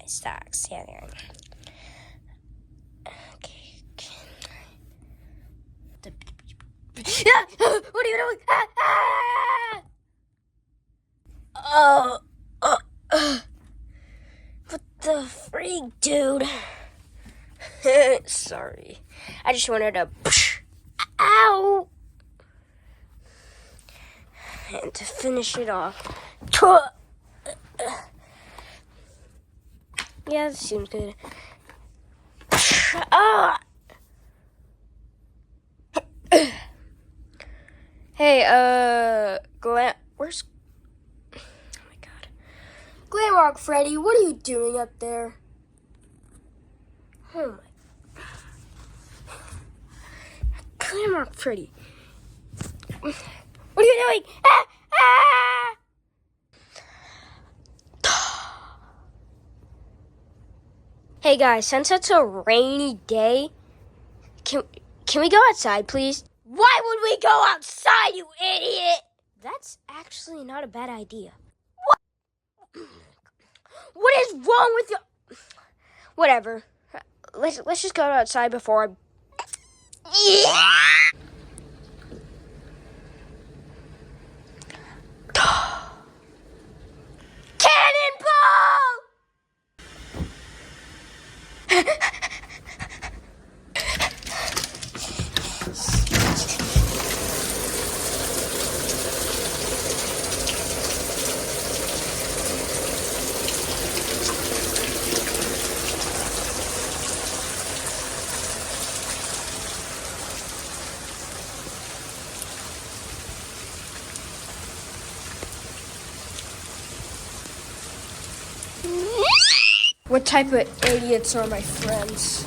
stocks. Yeah, there. Okay. What are you doing? What the freak, dude? Sorry. I just wanted to... Ow! And to finish it off... Yeah, this seems good. Hey, where's... Oh my god. Glamrock Freddy, what are you doing up there? Oh my... Glamrock Freddy. What are you doing? Hey guys, since it's a rainy day, can we go outside, please? Why would we go outside, you idiot? That's actually not a bad idea. What is wrong with you? Whatever. Let's just go outside before I... Cannonball! What type of idiots are my friends?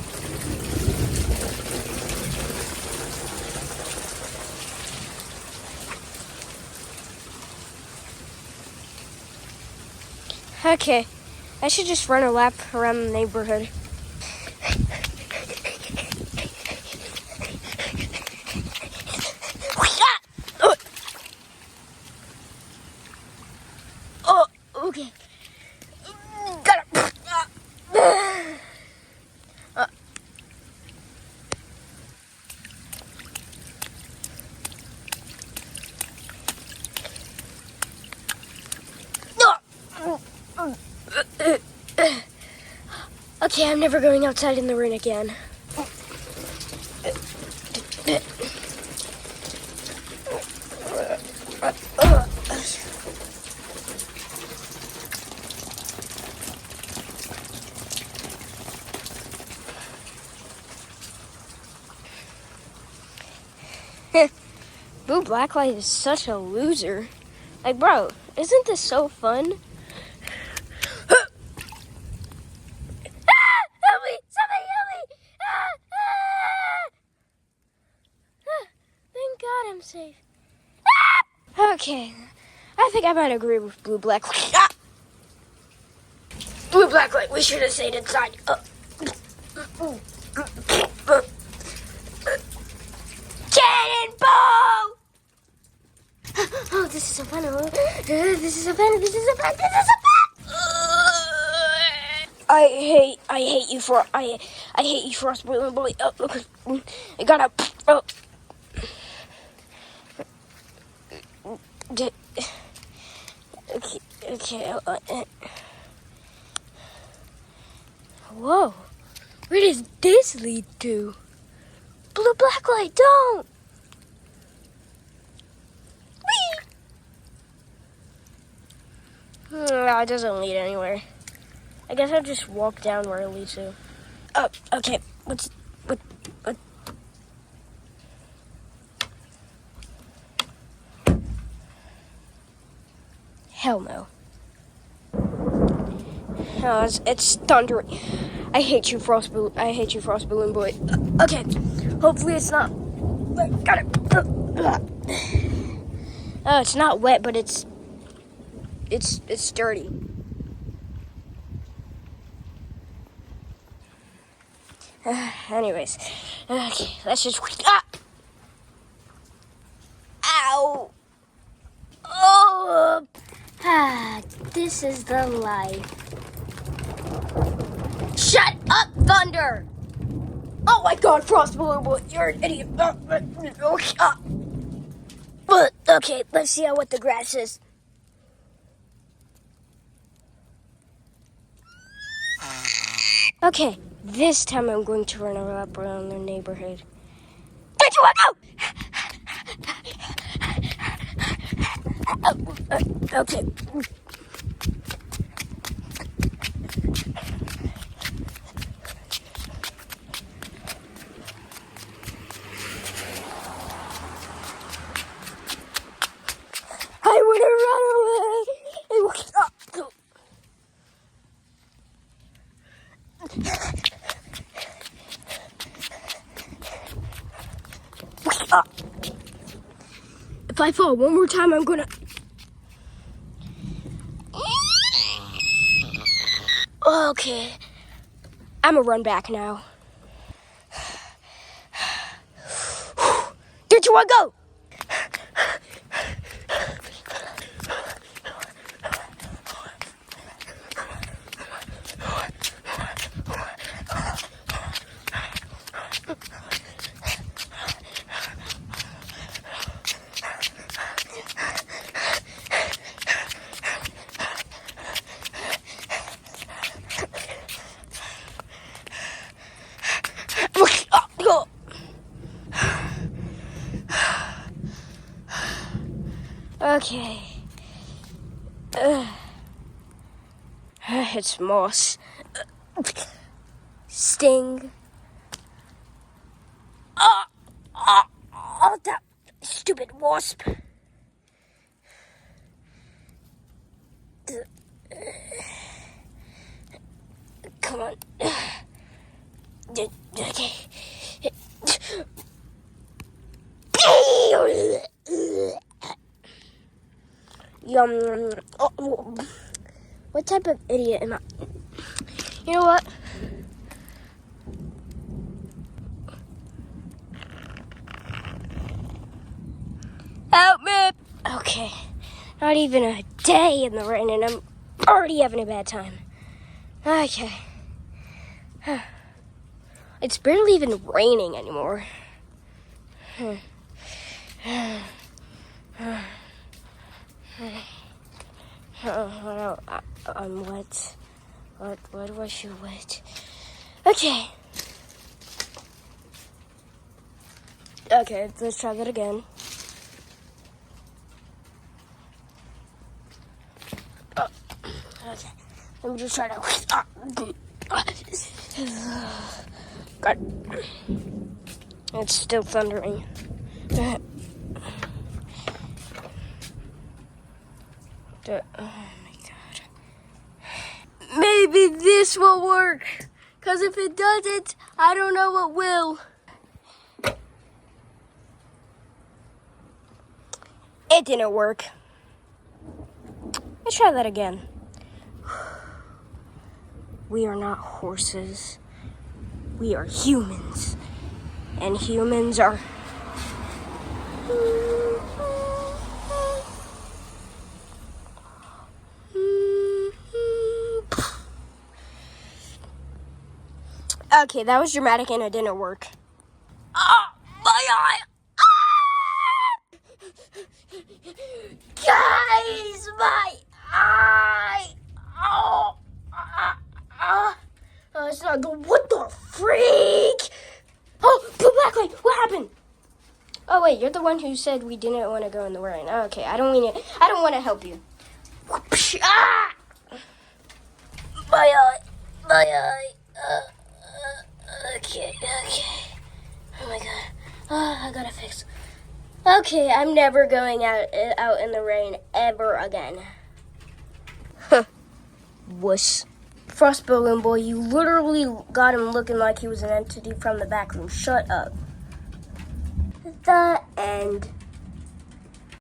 Okay, I should just run a lap around the neighborhood. Oh, okay. Got it. Okay, I'm never going outside in the rain again. Blue Blacklight is such a loser. Like, bro, isn't this so fun? God, I'm safe. Okay, I think I might agree with Blue Blacklight. Blue Blacklight, we should have stayed inside. Cannonball! Oh, this is so fun. This is so fun. This is so fun. This is so fun. I hate you for us, Blue Boy. Oh, look, I gotta. Oh. Okay. Whoa, where does this lead to? Blue Blacklight, don't! No, it doesn't lead anywhere. I guess I'll just walk down where it leads to. Oh, okay. What? Hell no. Oh, it's thundering. I hate you, Frost Balloon Boy. Okay, hopefully it's not. Got it. Oh, it's not wet, but it's dirty. Anyways, okay, let's just. Ow! Oh! This is the life. Shut up, Thunder! Oh my God, Frost Balloon Boy, you're an idiot. Okay, let's see what the grass is. Okay, this time I'm going to run up around the neighborhood. Where'd you want to go? Okay. I want to run away. If I fall one more time, I'm gonna. Okay, I'm gonna run back now. Where'd you want to go? Okay. It's moss. Sting. Oh, that stupid wasp. Come on. Okay. Yum. Oh, what type of idiot am I? You know what? Help me! Okay. Not even a day in the rain and I'm already having a bad time. Okay. It's barely even raining anymore. I'm wet. Why do I feel wet? Okay. Okay, let's try that again. Okay, let me just try to. God. It's still thundering. Oh my God. Maybe this will work. Because if it doesn't, I don't know what will. It didn't work. Let's try that again. We are not horses. We are humans. And humans are... Okay, that was dramatic and it didn't work. Oh, my eye! Guys, my eye! Oh, it's not good. What the freak? Oh, blue blacklight! What happened? Oh wait, you're the one who said we didn't want to go in the rain. Okay, I don't want to help you. Ah! My eye! Okay. Oh my God. Oh, I gotta fix. Okay, I'm never going out in the rain ever again. Huh. Wuss. Frost Balloon Boy, you literally got him looking like he was an entity from the back room. Shut up. The end.